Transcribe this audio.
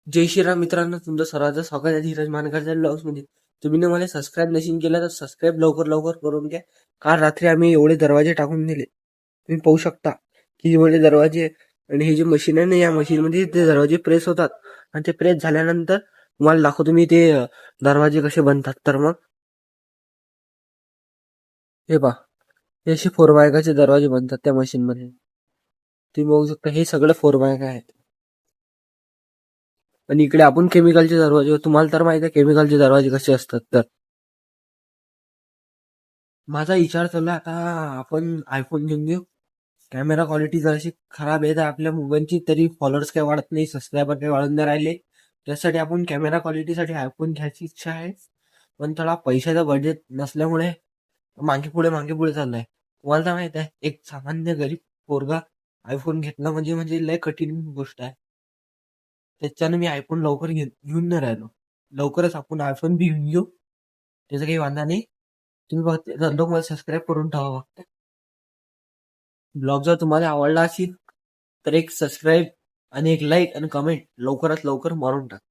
जय श्रीराम मित्रांनो, तुमचं सर्वांचं स्वागत आहे धीरज मानकरच्या ब्लॉग्समध्ये. तुम्ही ना मला सबस्क्राईब नशीन केलं तर सबस्क्राईब लवकर लवकर करून घ्या. काल रात्री आम्ही एवढे दरवाजे टाकून दिले. तुम्ही पाहू शकता की एवढे दरवाजे. आणि हे जे मशीन आहे ना, या मशीनमध्ये ते दरवाजे प्रेस होतात. आणि ते प्रेस झाल्यानंतर तुम्हाला दाखवतो मी ते दरवाजे कसे बनतात. तर मग हे पहा, हे असे 4x दरवाजे बनतात त्या मशीनमध्ये. तुम्ही बघू शकता हे सगळं 4x आहेत. आणि इकडे आपण केमिकलचे दरवाजे, तुम्हाला तर माहिती आहे केमिकलचे दरवाजे कसे असतात. तर माझा विचार चालू आहे आता आपण आयफोन घेऊन घेऊ. कॅमेरा क्वालिटी जराशी खराब आहे तर आपल्या मोबाईलची, तरी फॉलोअर्स काही वाढत नाही, सबस्क्रायबर काही वाढून नाही राहिले. त्यासाठी आपण कॅमेरा क्वालिटीसाठी आयफोन घ्यायची इच्छा आहे. पण थोडा पैशाचा बजेट नसल्यामुळे मागे पुढे चाललाय. तुम्हाला तर माहित आहे एक सामान्य गरीब पोरगा आयफोन घेतला म्हणजे लय कठीण गोष्ट आहे. त्याच्यानं मी आयफोन लवकर घेऊन नाही राहिलो. लवकरच आपण आयफोन बी घेऊन घेऊ, त्याचा काही वांधा नाही. तुम्ही बघा मला सबस्क्राईब करून ठेवा फक्त. ब्लॉग जर तुम्हाला आवडला असेल तर एक सबस्क्राईब आणि एक लाईक आणि कमेंट लवकरात लवकर मारून टाका.